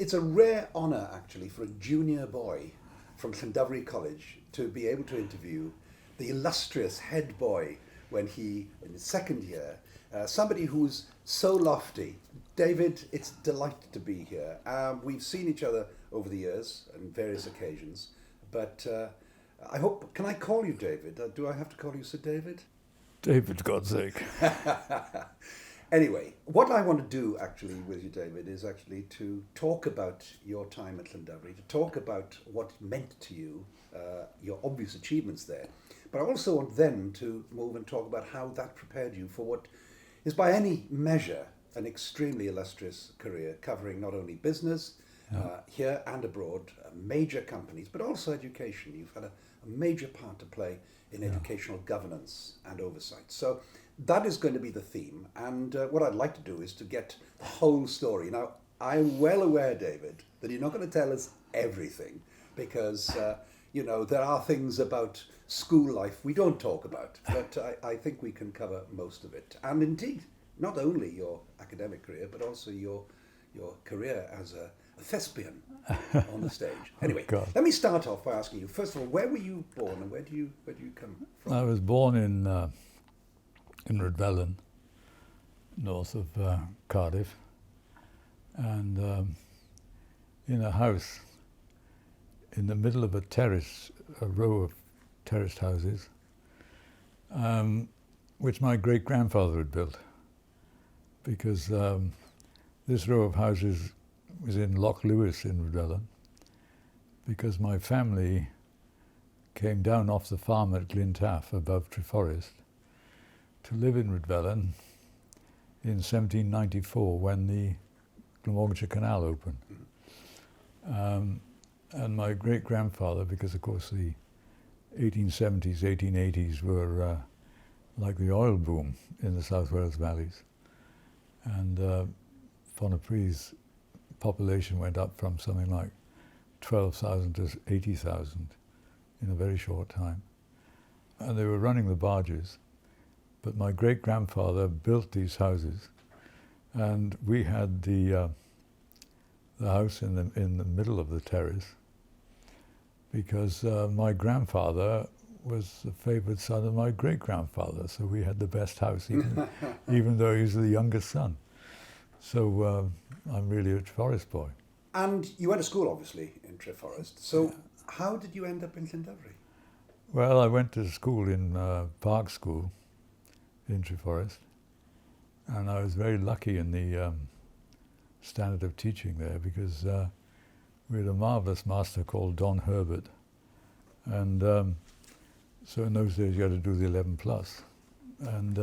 it's a rare honour, actually, for a junior boy from Llandovery College to be able to interview the illustrious head boy when he, in his second year, somebody who's so lofty. David, it's a delight to be here. We've seen each other over the years on various occasions, but I hope, can I call you David? Do I have to call you Sir David? David, for God's sake. Anyway, what I want to do actually with you, David, is actually to talk about your time at Llandovery, to talk about what it meant to you, your obvious achievements there. But I also want then to move and talk about how that prepared you for what is by any measure an extremely illustrious career, covering not only business here and abroad, major companies, but also education. You've had a major part to play in educational governance and oversight. So that is going to be the theme. And what I'd like to do is to get the whole story. Now, I'm well aware, David, that you're not going to tell us everything because, there are things about school life we don't talk about, but I think we can cover most of it. And indeed, not only your academic career, but also your career as a thespian on the stage. Anyway, let me start off by asking you, first of all, where were you born and where do you come from? I was born in Rhydfelyn, north of Cardiff, and in a house in the middle of a row of terraced houses, which my great-grandfather had built, because this row of houses was in Loch Lewis in Rhydfelyn, because my family came down off the farm at Glyntaff above Treforest to live in Rhydfelyn in 1794 when the Glamorganshire Canal opened. And my great-grandfather, because of course the 1870s, 1880s were like the oil boom in the South Wales valleys, and Pontypridd's population went up from something like 12,000 to 80,000 in a very short time. And they were running the barges, but my great-grandfather built these houses, and we had the house in the middle of the terrace, because my grandfather was the favoured son of my great-grandfather, so we had the best house, even though he was the youngest son. So I'm really a Treforest boy. And you went to school, obviously, in Treforest. So how did you end up in Llandovery? Well, I went to school in Park School in Treforest, and I was very lucky in the standard of teaching there, because we had a marvellous master called Don Herbert, and so in those days you had to do the 11 plus, and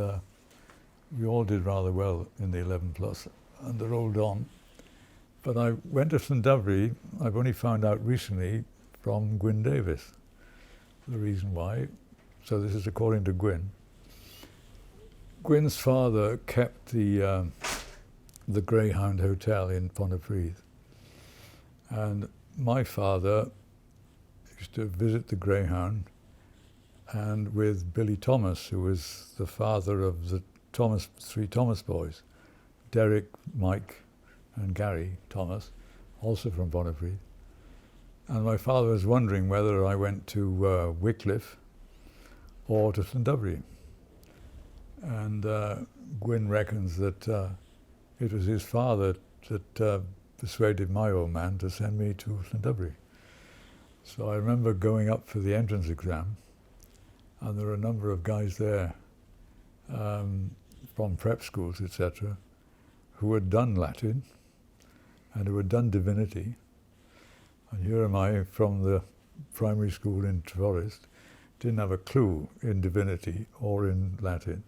we all did rather well in the 11 plus under old Don. But I went to Llandovery, I've only found out recently, from Gwyn Davis. The reason why, so this is according to Gwyn. Gwyn's father kept the Greyhound Hotel in Pontypridd, and my father used to visit the Greyhound, and with Billy Thomas, who was the father of the three Thomas boys, Derek, Mike and Gary Thomas, also from Pontypridd. And my father was wondering whether I went to Wycliffe or to Llandovery. And Gwyn reckons that it was his father that persuaded my old man to send me to Llandovery. So I remember going up for the entrance exam, and there were a number of guys there from prep schools, etc., who had done Latin and who had done divinity. And here am I from the primary school in Treforest, didn't have a clue in divinity or in Latin,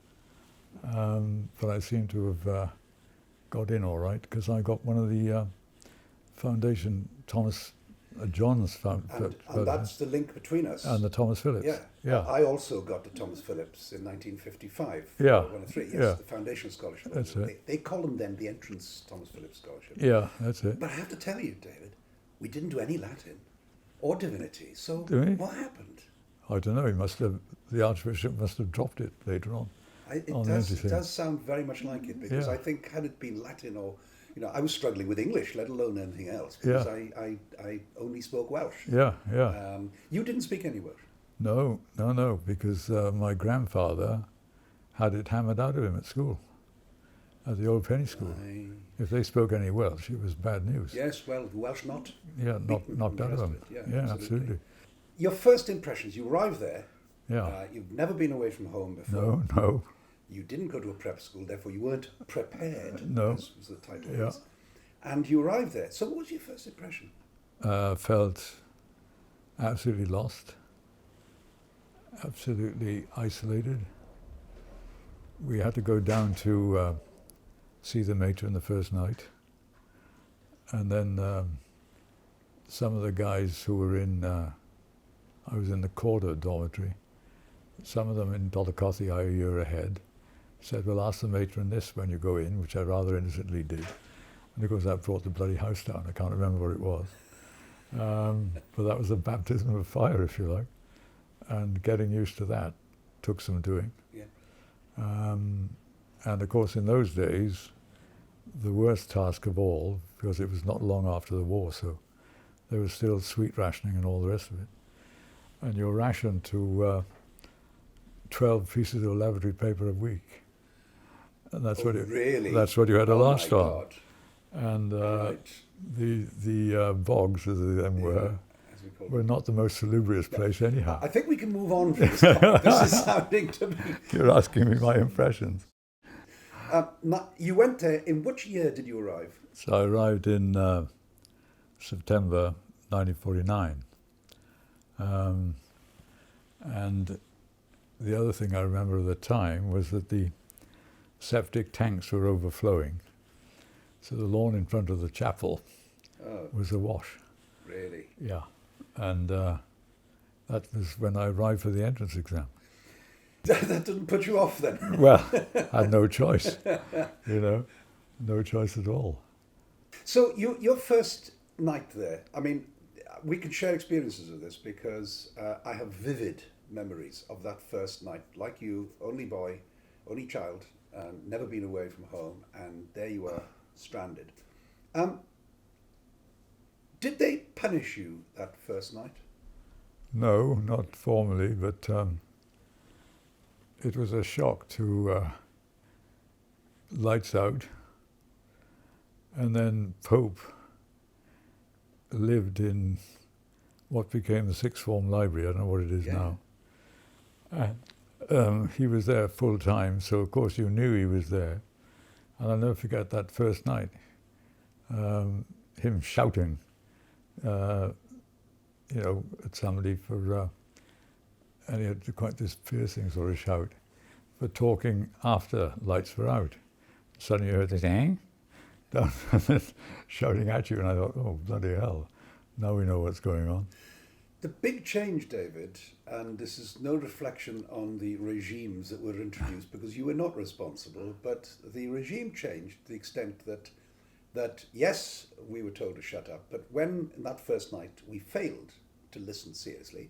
but I seem to have got in all right, because I got one of the foundation, John's foundation. And that's the link between us. And the Thomas Phillips. Yeah. I also got the Thomas Phillips in 1955. Yeah. 103, yes, Yeah. the foundation scholarship. That's it. They call them then the entrance Thomas Phillips scholarship. Yeah, that's it. But I have to tell you, David, we didn't do any Latin or divinity. So what happened? I don't know. The Archbishop must have dropped it later on. It does sound very much like it, because I think had it been Latin or I was struggling with English, let alone anything else, because I only spoke Welsh. Yeah, yeah. You didn't speak any Welsh? No, because my grandfather had it hammered out of him at school, at the old penny school. If they spoke any Welsh, it was bad news. Yes, well, Welsh not. Yeah, knocked out of them. Yeah, absolutely. Your first impressions, you arrived there. Yeah. You've never been away from home before. No. You didn't go to a prep school, therefore you weren't prepared, No. as the title is. And you arrived there. So what was your first impression? Felt absolutely lost, absolutely isolated. We had to go down to see the matron the first night. And then some of the guys who were I was in the Corder dormitory, some of them in Dollicothe a year ahead, said, well, ask the matron this when you go in, which I rather innocently did. And of course that brought the bloody house down. I can't remember what it was. But that was a baptism of fire, if you like. And getting used to that took some doing. Yeah. And of course in those days, the worst task of all, because it was not long after the war, so there was still sweet rationing and all the rest of it. And you're rationed to 12 pieces of lavatory paper a week. And that's that's what you had to last on. And the bogs, as they then were not the most salubrious place anyhow. I think we can move on from this topic. This is sounding to me... You're asking me my impressions. You went there, in which year did you arrive? So I arrived in September 1949. And the other thing I remember of the time was that the septic tanks were overflowing. So the lawn in front of the chapel was awash. Really? Yeah. And that was when I arrived for the entrance exam. That didn't put you off then? Well, I had no choice, no choice at all. So your first night there, I mean, we can share experiences of this because I have vivid memories of that first night. Like you, only boy, only child, never been away from home, and there you are, stranded. Did they punish you that first night? No, not formally, but it was a shock to lights out, and then Pope lived in what became the sixth form library. I don't know what it is now. And he was there full time, so of course you knew he was there. And I'll never forget that first night, him shouting, at somebody for, and he had quite this piercing sort of shout, for talking after lights were out. Suddenly you heard this, down, shouting at you, and I thought, oh, bloody hell, now we know what's going on. The big change, David, and this is no reflection on the regimes that were introduced, because you were not responsible, but the regime changed to the extent that yes, we were told to shut up, but when, in that first night, we failed to listen seriously,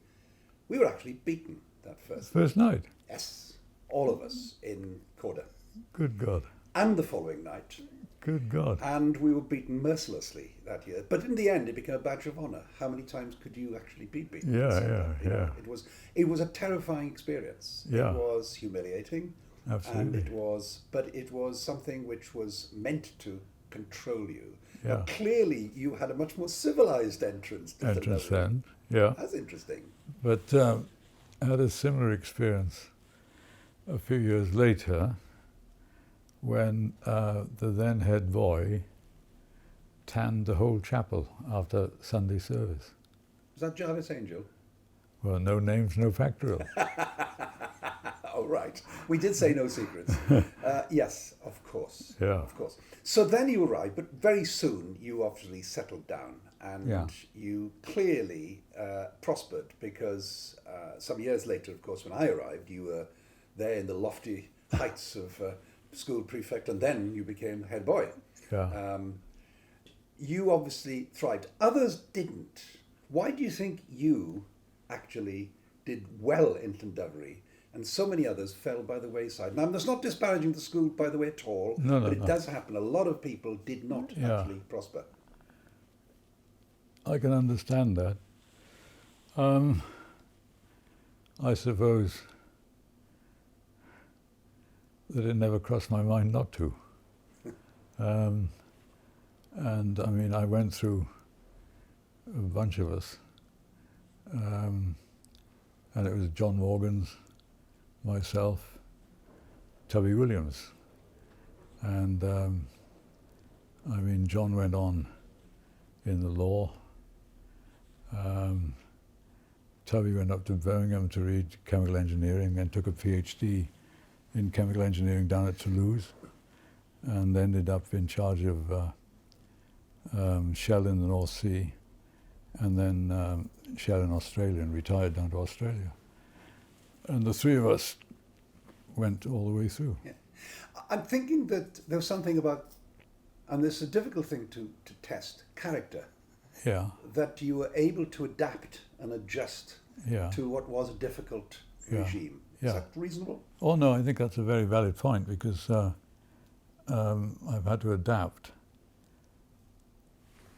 we were actually beaten that first night? Yes, all of us in Corder. Good God. And the following night. Good God. And we were beaten mercilessly that year. But in the end, it became a badge of honour. How many times could you actually be beaten? Yeah. It was a terrifying experience. Yeah. It was humiliating. Absolutely. And it was something which was meant to control you. Yeah. But clearly, you had a much more civilized entrance to then. Yeah. That's interesting. But I had a similar experience a few years later when the then head boy tanned the whole chapel after Sunday service. Was that Jarvis Angel? Well, no names, no factorial. Oh, right. We did say no secrets. Yes, of course. Yeah. Of course. So then you arrived, but very soon you obviously settled down and you clearly prospered because some years later, of course, when I arrived, you were there in the lofty heights of school prefect, and then you became head boy. Yeah. You obviously thrived. Others didn't. Why do you think you actually did well in Llandovery and so many others fell by the wayside. Now, that's not disparaging the school, by the way, at all, No, but it no. does happen. A lot of people did not actually prosper. I can understand that. I suppose that it never crossed my mind not to. And I mean, I went through a bunch of us, and it was John Morgan's, myself, Tubby Williams, and I mean, John went on in the law. Tubby went up to Birmingham to read chemical engineering and took a PhD in chemical engineering down at Toulouse, and ended up in charge of Shell in the North Sea, and then Shell in Australia, and retired down to Australia. And the three of us went all the way through. Yeah. I'm thinking that there was something about, and this is a difficult thing to test, character. Yeah. That you were able to adapt and adjust Yeah. to what was a difficult Yeah. regime. Yeah. Is that reasonable? Oh no, I think that's a very valid point, because I've had to adapt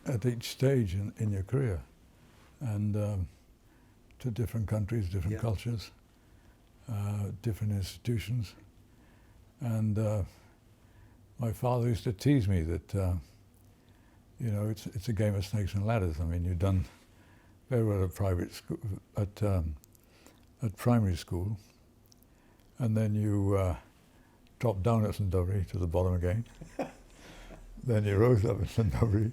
at each stage in your career, and to different countries, different cultures, different institutions. And my father used to tease me that you know, it's a game of snakes and ladders. I mean, you've done very well at private school, at primary school, and then you dropped down at Llandovery to the bottom again. Then you rose up at Llandovery.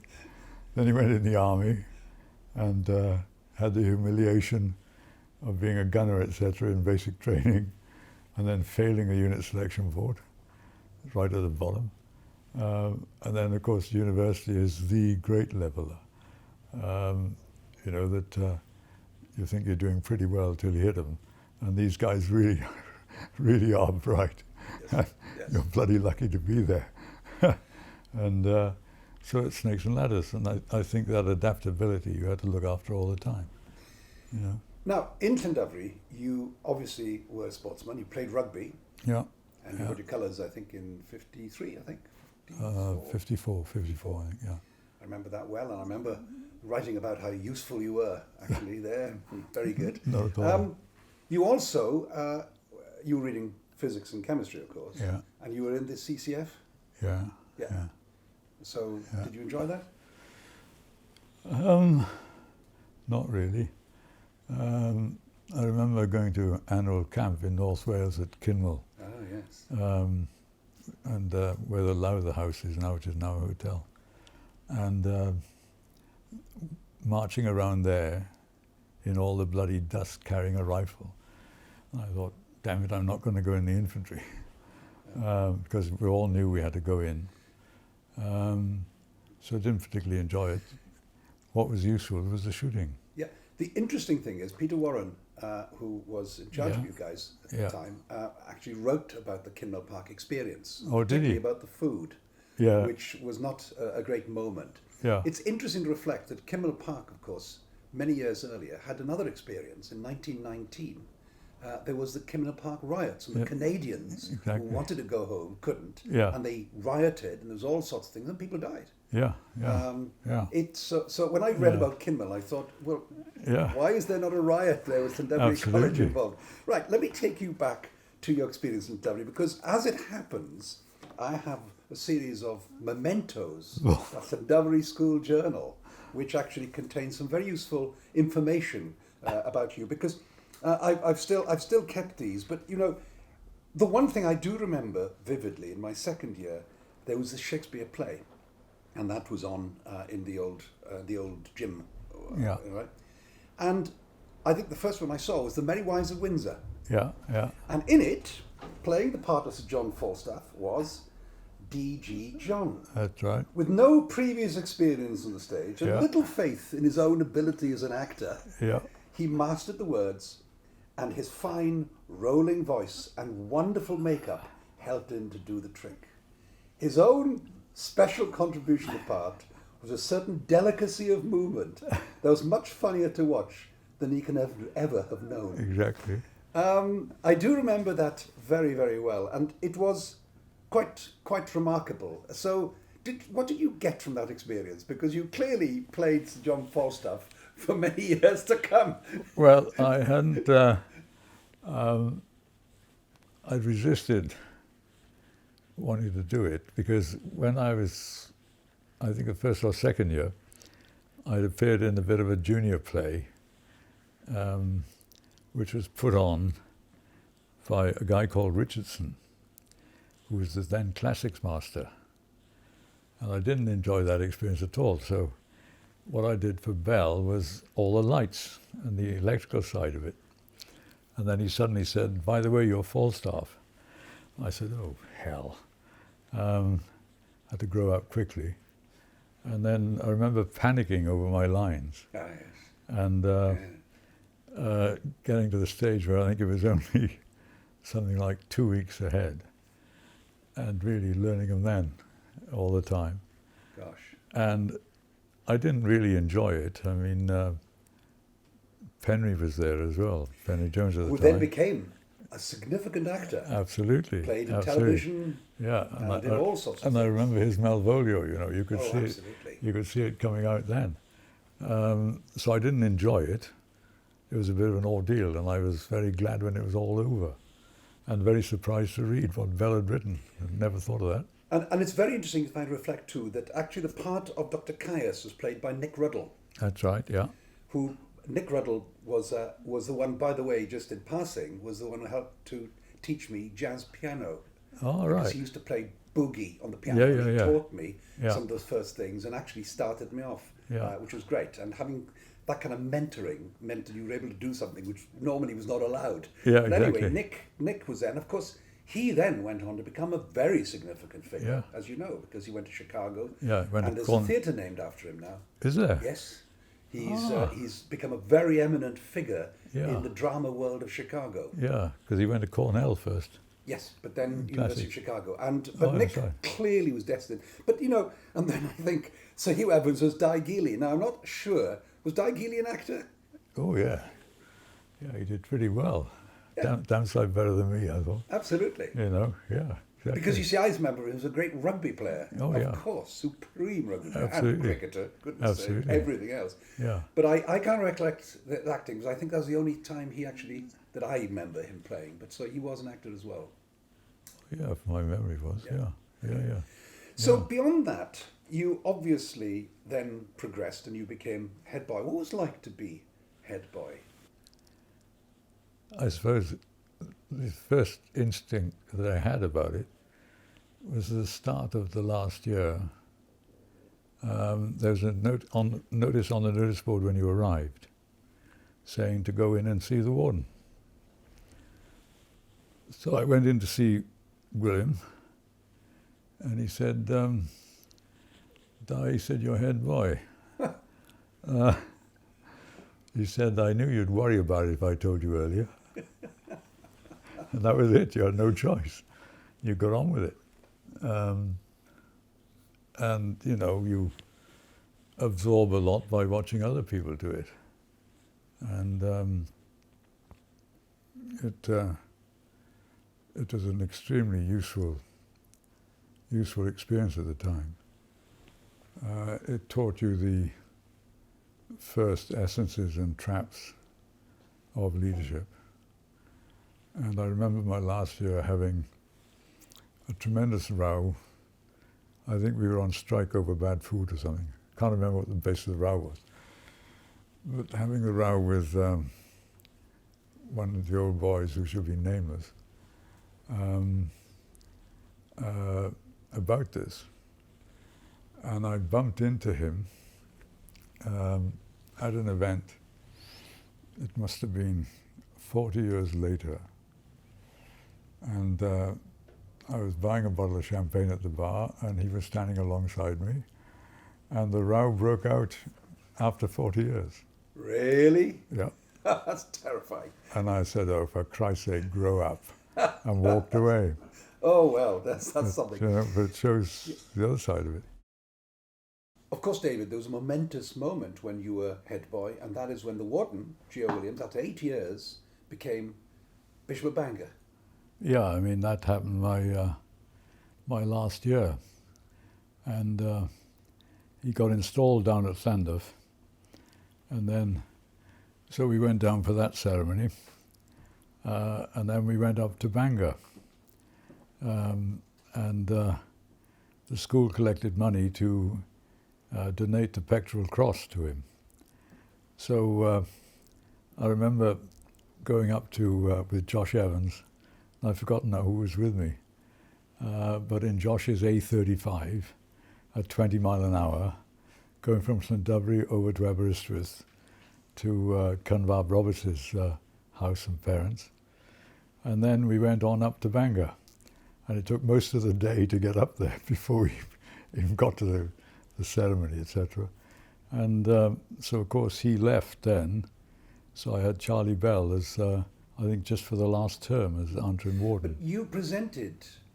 Then you went in the army, and had the humiliation of being a gunner, etc., in basic training, and then failing a unit selection board, right at the bottom. And then, of course, university is the great leveler. You know, that you think you're doing pretty well till you hit them, and these guys really, really are bright. Yes. Yes. You're bloody lucky to be there. And so it's snakes and ladders, and I think that adaptability you had to look after all the time. You know? Now, in Llandovery, you obviously were a sportsman. You played rugby. Yeah. And you got your colours, I think, in 53, I think. 54, I think, yeah. I remember that well, and I remember writing about how useful you were, actually, there. Very good. Not at all. You also, you were reading physics and chemistry, of course. Yeah. And you were in the CCF? Yeah. Yeah. Yeah. So, did you enjoy that? Not really. I remember going to annual camp in North Wales at Kinmel. Oh, yes. And where the Lowther House is now, which is now a hotel. And marching around there in all the bloody dust carrying a rifle. And I thought, damn it, I'm not going to go in the infantry. Because we all knew we had to go in. So I didn't particularly enjoy it. What was useful was the shooting. Yeah. The interesting thing is, Peter Warren, who was in charge of you guys at the time, actually wrote about the Kinmel Park experience. Oh, did he? Particularly about the food, which was not a great moment. Yeah. It's interesting to reflect that Kinmel Park, of course, many years earlier, had another experience. In 1919, there was the Kinmel Park riots, and the Canadians who wanted to go home couldn't, and they rioted, and there was all sorts of things, and people died. Yeah. It's so when I read about Kinmel, I thought, well, why is there not a riot there with Llandovery College involved? Right, let me take you back to your experience in Llandovery, because as it happens, I have a series of mementos, a Llandovery School Journal, which actually contains some very useful information about you, because I've still kept these. But you know, the one thing I do remember vividly in my second year, there was a Shakespeare play, and that was on in the old gym, right? And I think the first one I saw was The Merry Wives of Windsor. Yeah. And in it, playing the part of Sir John Falstaff was D.G. John. That's right. With no previous experience on the stage and little faith in his own ability as an actor, he mastered the words, and his fine, rolling voice and wonderful makeup helped him to do the trick. His own special contribution to the part was a certain delicacy of movement that was much funnier to watch than he can ever have known. Exactly. I do remember that very, very well, and it was quite remarkable. So, what did you get from that experience? Because you clearly played Sir John Falstaff for many years to come. Well, I hadn't. I resisted wanting to do it because when I was, I think, the first or second year, I'd appeared in a bit of a junior play, which was put on by a guy called Richardson, who was the then classics master. And I didn't enjoy that experience at all. So what I did for Bell was all the lights and the electrical side of it. And then he suddenly said, by the way, you're Falstaff. I said, oh, hell. Had to grow up quickly. And then I remember panicking over my lines. Ah, yes. And getting to the stage where I think it was only something like 2 weeks ahead, and really learning them then all the time. Gosh. And I didn't really enjoy it. I mean, Penry was there as well, Penry Jones at the Who time. then became a significant actor. Absolutely. Played in absolutely. television. Yeah, And did all sorts of and I things. remember his Malvolio. You know, you could see absolutely. it. You could see it coming out then. So I didn't enjoy it. It was a bit of an ordeal, and I was very glad when it was all over, and very surprised to read what Bell had written. I'd never thought of that. And it's very interesting if I reflect too that actually the part of Dr. Caius was played by Nick Ruddle, That's right. Yeah. who Nick Ruddle was the one, by the way, just in passing, was the one who helped to teach me jazz piano. All Because right. he used to play boogie on the piano. Yeah, and he yeah. taught me Yeah. some of those first things and actually started me off, Yeah. which was great. And having that kind of mentoring meant that you were able to do something which normally was not allowed. Yeah, but anyway, exactly. Nick was there. And of course, he then went on to become a very significant figure, Yeah. as you know, because he went to Chicago. Yeah, went to and there's Corn- a theatre named after him now. Is there? Yes. Ah. He's become a very eminent figure Yeah. in the drama world of Chicago. Yeah, because he went to Cornell first. Yes, but then University Classic. of Chicago. But Oh, Nick that's right. clearly was destined. But, you know, and then I think Sir Hugh Evans was Di Geely. Now, I'm not sure. Was Di Geely an actor? Oh, yeah. Yeah, he did pretty well. Yeah. Damn sight better than me, I thought. Absolutely. You know, yeah. Exactly. Because you see, I remember he was a great rugby player. Oh, of yeah. course, supreme rugby player. And Absolutely. cricketer, goodness sake, Absolutely. everything else. Yeah. But I can't recollect the acting, because I think that was the only time that I remember him playing. But so he was an actor as well. Yeah, if my memory was, Yeah. yeah. So Yeah. beyond that, you obviously then progressed and you became head boy. What was it like to be head boy? I suppose the first instinct that I had about it was the start of the last year. There was a notice on the notice board when you arrived saying to go in and see the warden. So I went in to see William, and he said, Di, he said, you're head boy. He said, I knew you'd worry about it if I told you earlier. And that was it. You had no choice. You got on with it. And, you know, you absorb a lot by watching other people do it. And it was an extremely useful experience at the time. It taught you the first essences and traps of leadership. And I remember my last year having a tremendous row. I think we were on strike over bad food or something. Can't remember what the basis of the row was. But having the row with one of the old boys who should be nameless about this. And I bumped into him at an event. It must have been 40 years later. And I was buying a bottle of champagne at the bar, and he was standing alongside me. And the row broke out after 40 years. Really? Yeah. That's terrifying. And I said, oh, for Christ's sake, grow up, and walked away. Oh, well, that's something. You know, but it shows the other side of it. Of course, David, there was a momentous moment when you were head boy, and that is when the warden, Geo Williams, after 8 years, became Bishop of Bangor. Yeah, I mean, that happened my last year. And he got installed down at Llandovery. And then, so we went down for that ceremony. And then we went up to Bangor. The school collected money to donate the pectoral cross to him. So I remember going up to with Josh Evans, and I've forgotten now who was with me, but in Josh's A35 at 20 mile an hour, going from Llandovery over to Aberystwyth to Cynfab Roberts' house and parents. And then we went on up to Bangor. And it took most of the day to get up there before we even got to the ceremony, etc. And so, of course, he left then. So I had Charlie Bell as, I think, just for the last term as interim warden. But you presented,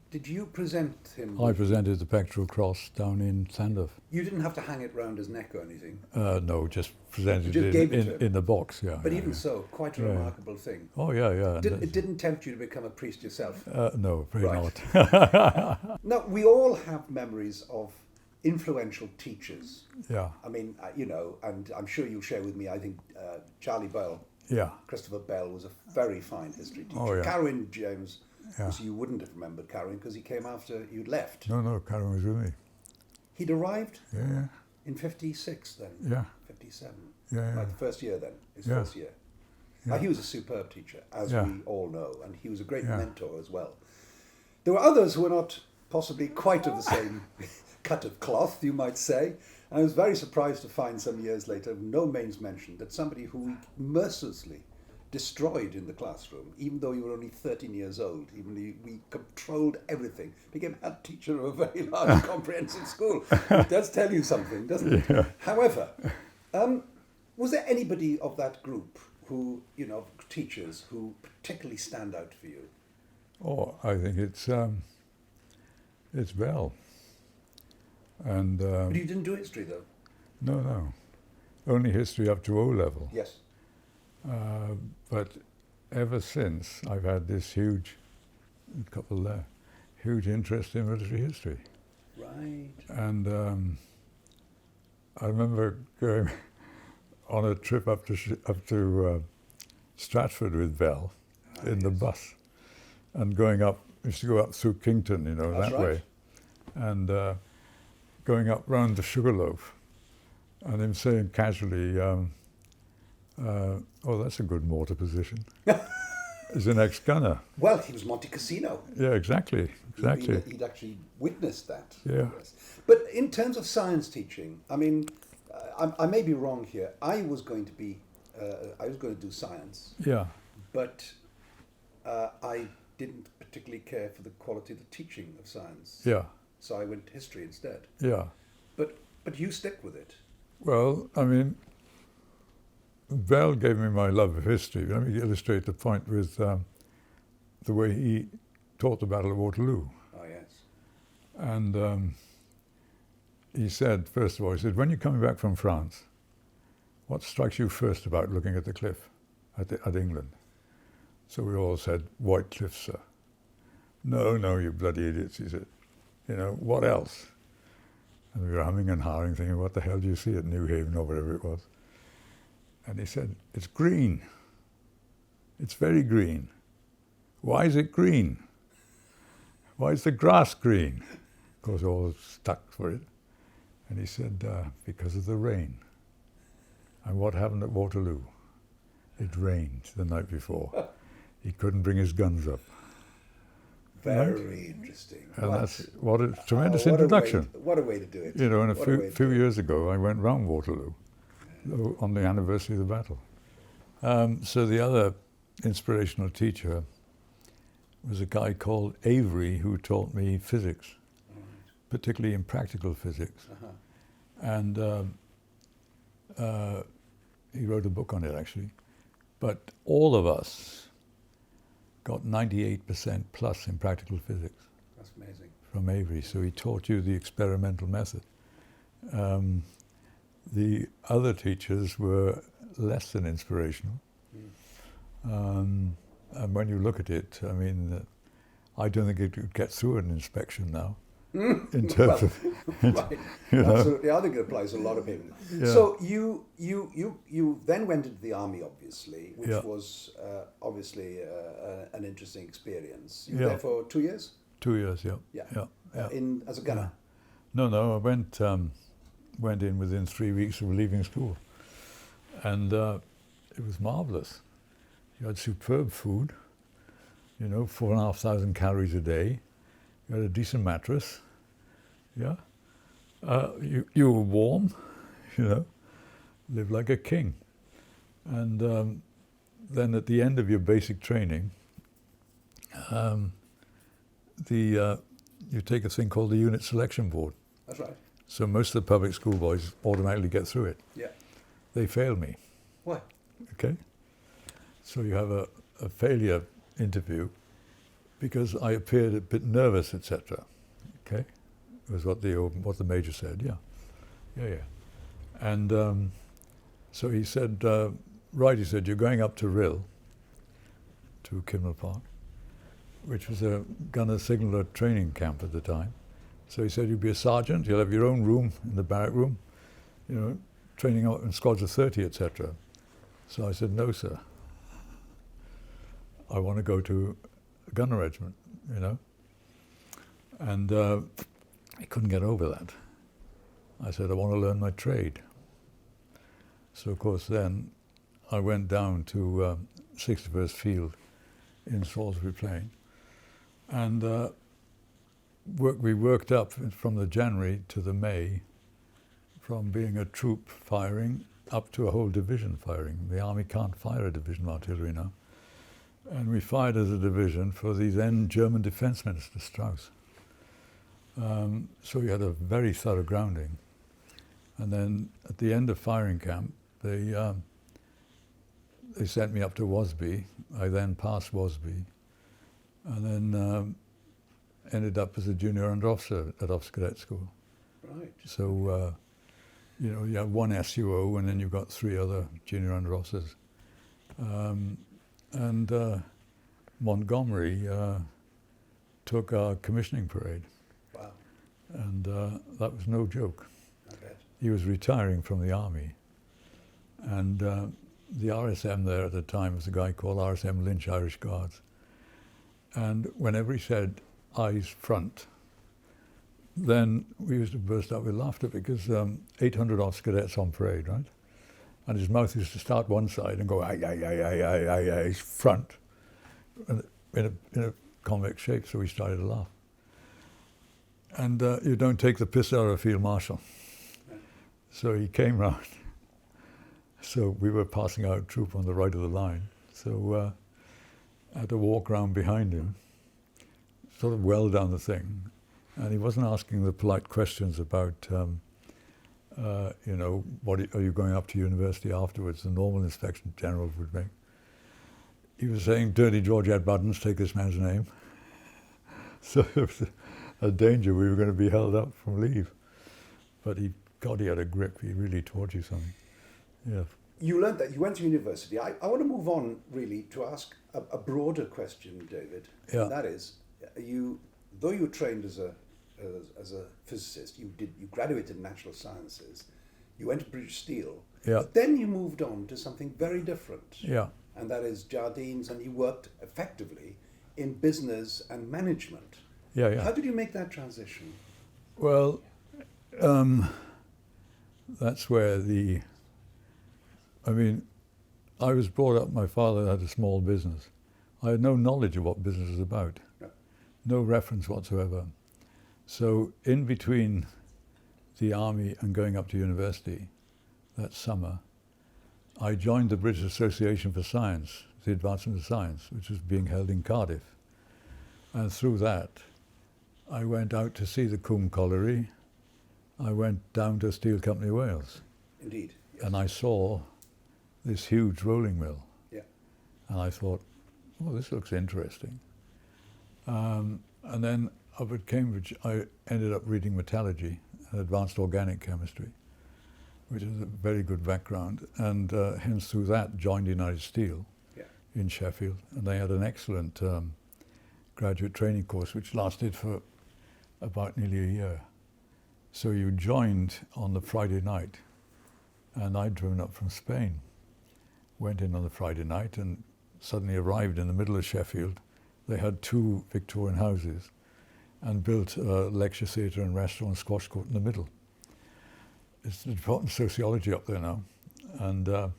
did you present him? I presented the pectoral cross down in Llandovery. You didn't have to hang it round his neck or anything? No, just presented just gave it it in the box, yeah. But yeah, even yeah. so, quite a remarkable thing. Oh, yeah, yeah. It didn't tempt you to become a priest yourself? No, very Right. not. Now, we all have memories of influential teachers. Yeah, I mean, you know, and I'm sure you'll share with me, I think Charlie Bell, yeah. Christopher Bell, was a very fine history teacher. Oh, yeah. Carwyn James, Yeah. you wouldn't have remembered Carwyn because he came after you'd left. No, Karen was with me. He'd arrived Yeah, in 56 then, yeah, 57. yeah, yeah. Like the first year then, his Yeah. first year. Yeah. He was a superb teacher, as Yeah. we all know, and he was a great Yeah. mentor as well. There were others who were not possibly quite of the same cut of cloth, you might say. And I was very surprised to find some years later, no names mentioned, that somebody who we mercilessly destroyed in the classroom, even though you were only 13 years old, even though we controlled everything, became head teacher of a very large comprehensive school. It does tell you something, doesn't it? Yeah. However, was there anybody of that group who, you know, teachers who particularly stand out for you? Oh, I think it's Bell. And But you didn't do history though? no, only history up to O level. Yes. But ever since, I've had this huge interest in military history. Right. And I remember going on a trip up to Stratford with Bell in the bus, and going up. Used to go up through Kington, you know, That's that right. way, and going up round the Sugarloaf, and him saying casually, "Oh, that's a good mortar position." He's an ex-gunner. Well, he was Monte Cassino. Yeah, exactly. He'd actually witnessed that. Yeah. Yes. But in terms of science teaching, I mean, I may be wrong here. I was going to do science, Yeah, but I didn't particularly care for the quality of the teaching of science. yeah, So I went history instead. yeah. But you stick with it. Well, I mean, Bell gave me my love of history. Let me illustrate the point with the way he taught the Battle of Waterloo. Oh, yes. And he said, first of all, he said, when you're coming back from France, what strikes you first about looking at the cliff at England? So we all said, White Cliffs, sir. No, you bloody idiots, he said. You know, what else? And we were humming and hawing, thinking, what the hell do you see at New Haven or wherever it was? And he said, it's green. It's very green. Why is it green? Why is the grass green? Of course, all stuck for it. And he said, because of the rain. And what happened at Waterloo? It rained the night before. He couldn't bring his guns up. Very interesting. And What- that's what a tremendous what introduction. What a way to do it. You know, and a What a way to few do it. years ago, I went round Waterloo on the anniversary of the battle. So the other inspirational teacher was a guy called Avery, who taught me physics, particularly in practical physics. Uh-huh. And he wrote a book on it, actually. But all of us got 98% plus in practical physics That's amazing. from Avery. So he taught you the experimental method. The other teachers were less than inspirational. And when you look at it, I mean, I don't think it would get through an inspection now. In terms of, right. you know. Absolutely, I think it applies to a lot of people. Yeah. So you then went into the army, obviously, which Yeah. was obviously an interesting experience. You were Yeah. there for 2 years. 2 years, yeah. Yeah. Yeah. As a gunner. No, I went in within 3 weeks of leaving school, and it was marvelous. You had superb food, 4,500 calories a day. You had a decent mattress, yeah. You were warm, lived like a king. And then at the end of your basic training, you take a thing called the Unit Selection Board. That's right. So most of the public school boys automatically get through it. Yeah. They fail me. Why? Okay. So you have a failure interview because I appeared a bit nervous, etc. Okay, was what the major said. Yeah. And so he said, right. He said, you're going up to Rill, to Kimnell Park, which was a gunner signaller training camp at the time. So he said, you'll be a sergeant. You'll have your own room in the barrack room, training out in squads of 30, etc. So I said, no, sir. I want to go to a gunner regiment, And I couldn't get over that. I said, I want to learn my trade. So, of course, then I went down to 61st Field in Salisbury Plain. And we worked up from the January to the May, from being a troop firing up to a whole division firing. The Army can't fire a division of artillery now. And we fired as a division for the then German Defense Minister, Strauss. So we had a very thorough grounding. And then at the end of firing camp, they sent me up to Wasby. I then passed Wasby, and then ended up as a junior under officer at Officer Cadet School. Right. So, you have one SUO, and then you've got 3 other junior under officers. And Montgomery took our commissioning parade. Wow. And that was no joke. I bet. He was retiring from the army. And the RSM there at the time was a guy called RSM Lynch Irish Guards. And whenever he said, eyes front, then we used to burst out with laughter because 800 officer cadets on parade, right? And his mouth used to start one side and go, aye, front, in a convex shape, so we started to laugh. And you don't take the piss out of a field marshal. So he came round. So we were passing out a troop on the right of the line. So I had to walk round behind him, sort of well down the thing. And he wasn't asking the polite questions about, what are you going up to university afterwards? The normal inspection general would make. He was saying, dirty George Ed Buttons, take this man's name. So it was a danger we were going to be held up from leave. But he had a grip. He really taught you something. Yeah. You learned that. You went to university. I want to move on, really, to ask a broader question, David. Yeah. And that is, though you were trained as a physicist, you graduated in natural sciences, you went to British Steel, Yeah. but then you moved on to something very different. Yeah. And that is Jardines, and you worked effectively in business and management. Yeah. How did you make that transition? Well, that's where I was brought up, my father had a small business. I had no knowledge of what business is about, no reference whatsoever. So in between the army and going up to university that summer, I joined the British Association for Science, the Advancement of Science, which was being held in Cardiff. And through that, I went out to see the Coombe Colliery. I went down to Steel Company Wales. Indeed. Yes. And I saw this huge rolling mill. Yeah. And I thought, oh, this looks interesting. And then up at Cambridge, I ended up reading metallurgy and advanced organic chemistry, which is a very good background. And hence through that, joined United Steel. Yeah. in Sheffield, and they had an excellent graduate training course which lasted for about nearly a year. So you joined on the Friday night, and I'd driven up from Spain, went in on the Friday night and suddenly arrived in the middle of Sheffield. They had 2 Victorian houses and built a lecture theatre and restaurant and squash court in the middle. It's the Department of Sociology up there now. And so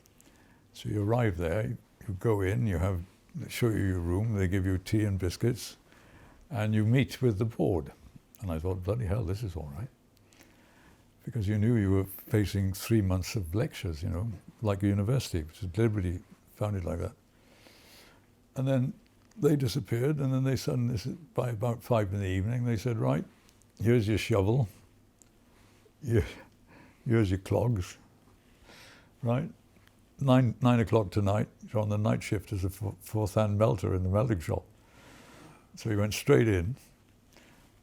you arrive there, you go in, they show you your room, they give you tea and biscuits, and you meet with the board. And I thought, bloody hell, this is all right. Because you knew you were facing 3 months of lectures, you know, like a university, which is deliberately founded like that. And then they disappeared, and then they suddenly, by about 5 in the evening, they said, right, here's your shovel, here's your clogs, right? 9 o'clock tonight, you're on the night shift as a fourth-hand melter in the melting shop. So we went straight in,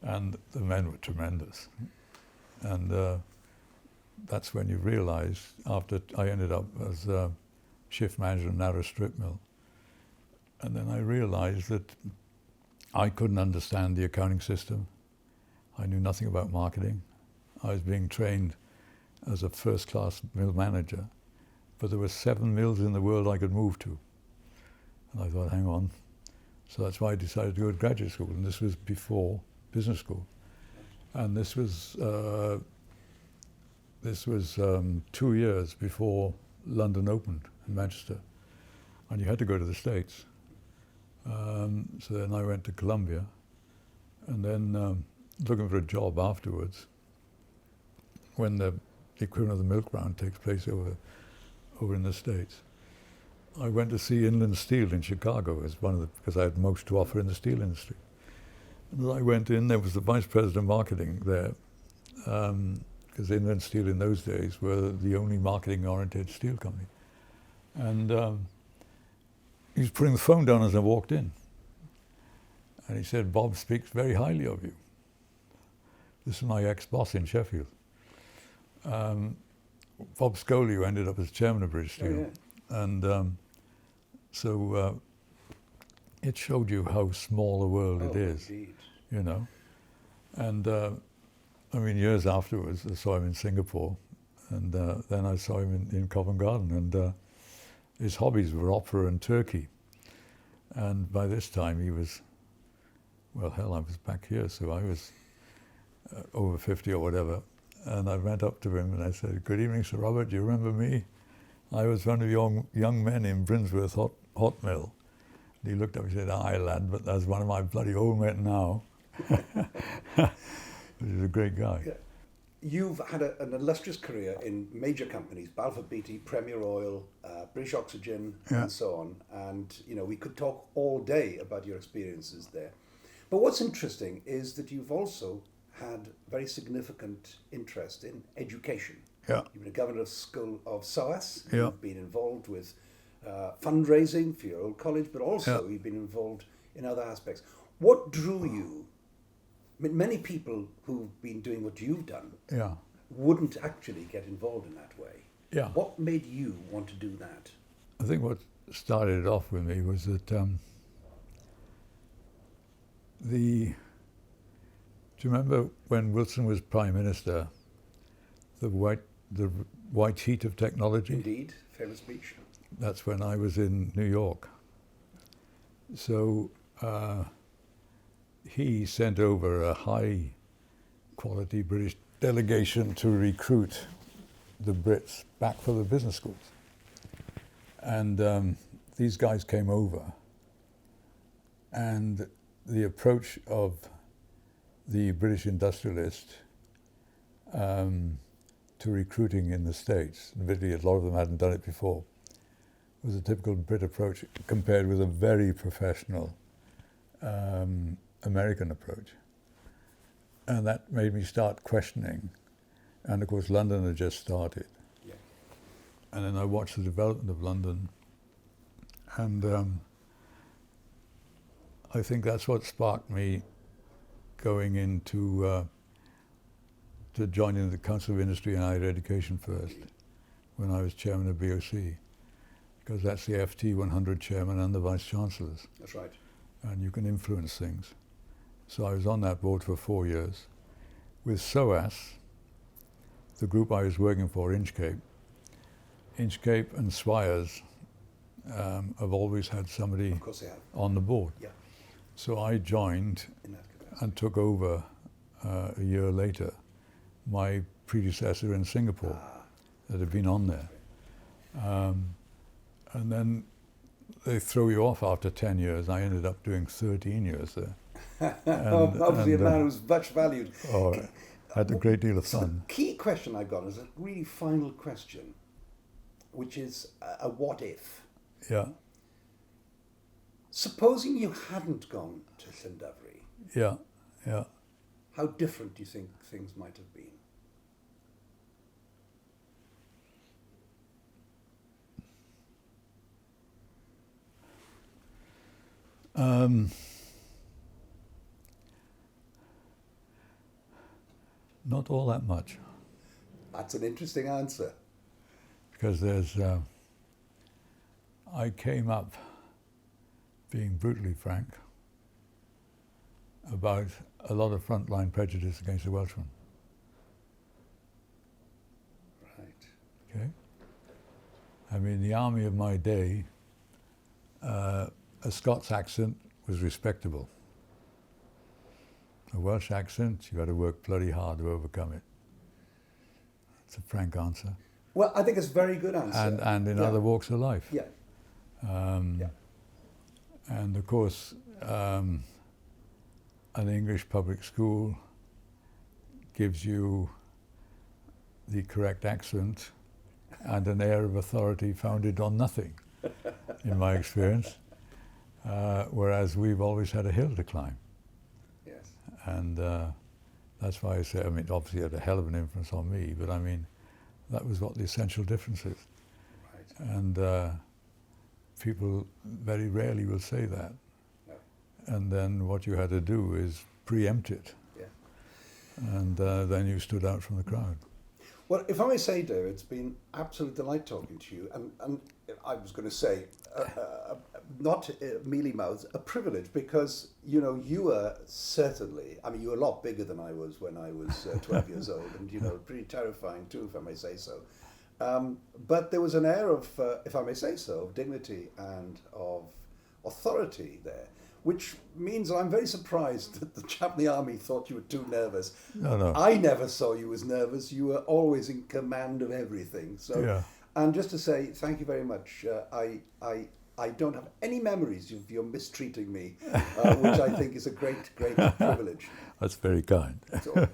and the men were tremendous. And that's when you realise, after I ended up as shift manager in Narrow Strip Mill, and then I realised that I couldn't understand the accounting system. I knew nothing about marketing. I was being trained as a first-class mill manager, but there were 7 mills in the world I could move to. And I thought, hang on. So that's why I decided to go to graduate school, and this was before business school. And this was 2 years before London opened in Manchester, and you had to go to the States. So then I went to Columbia, and then looking for a job afterwards, when the equivalent of the milk round takes place over in the States. I went to see Inland Steel in Chicago as because I had most to offer in the steel industry. And as I went in, there was the vice president of marketing there, because Inland Steel in those days were the only marketing-oriented steel company. And he was putting the phone down as I walked in. And he said, Bob speaks very highly of you. This is my ex-boss in Sheffield. Bob Scoley, who ended up as chairman of British Steel. Oh, yeah. And so it showed you how small a world it is, indeed. you know. And I mean, years afterwards, I saw him in Singapore, and then I saw him in Covent Garden, and his hobbies were opera and Turkey. And by this time he was, well, hell, I was back here, so I was over 50 or whatever. And I went up to him and I said, good evening, Sir Robert, do you remember me? I was one of your young men in Brinsworth hot mill. And he looked up and said, aye, lad, but that's one of my bloody old men now. He's a great guy. Yeah. You've had an illustrious career in major companies, Balfour Beatty, Premier Oil, British Oxygen, and so on. And, you know, we could talk all day about your experiences there. But what's interesting is that you've also had very significant interest in education. Yeah. You've been a governor of school of SOAS. Yeah. You've been involved with fundraising for your old college, but also you've been involved in other aspects. What drew you? I mean, many people who've been doing what you've done wouldn't actually get involved in that way. Yeah. What made you want to do that? I think what started it off with me was that do you remember when Wilson was Prime Minister, the white heat of technology? Indeed, famous speech. That's when I was in New York. So he sent over a high-quality British delegation to recruit the Brits back for the business schools. And these guys came over, and the approach of the British industrialist to recruiting in the States, admittedly a lot of them hadn't done it before, was a typical Brit approach compared with a very professional American approach. And that made me start questioning. And of course, London had just started. Yeah. And then I watched the development of London. And I think that's what sparked me going into to joining the Council of Industry and Higher Education first, when I was chairman of BOC. because that's the FT 100 chairman and the vice chancellors, That's right. and you can influence things. So I was on that board for 4 years. With SOAS, the group I was working for, Inchcape and Swires have always had somebody Of course they have. on the board. Yeah. So I joined In that capacity. and took over a year later my predecessor in Singapore that had been on there. And then they throw you off after 10 years. I ended up doing 13 years there. Obviously a man who's much valued. Oh, I had a great deal of So fun. the key question I've got is a really final question, which is a what if. Yeah, Supposing you hadn't gone to Llandovery, yeah. how different do you think things might have been? Not all that much, That's an interesting answer. because I came up, being brutally frank, about a lot of frontline prejudice against the Welshman. Right. Okay. I mean, the army of my day, a Scots accent was respectable. A Welsh accent, you got to work bloody hard to overcome it. It's a frank answer. Well, I think it's a very good answer. And in other walks of life. Yeah. Yeah. And of course, an English public school gives you the correct accent and an air of authority founded on nothing, in my experience. Whereas we've always had a hill to climb. Yes. And that's why I say, I mean, obviously it had a hell of an influence on me, but I mean, that was what the essential difference is. Right. And people very rarely will say that. No. And then what you had to do is preempt it. Yeah. And then you stood out from the crowd. Well, if I may say, David, it's been absolute delight talking to you. And I was going to say, not mealy mouths, a privilege, because, you know, you were certainly, I mean, you were a lot bigger than I was when I was 12 years old, and, you know, pretty terrifying too, if I may say so. But there was an air of, if I may say so, of dignity and of authority there, which means I'm very surprised that the chap in the army thought you were too nervous. No. I never saw you as nervous. You were always in command of everything. So, Yeah. and just to say thank you very much. I don't have any memories of your mistreating me, which I think is a great privilege. That's very kind. That's all.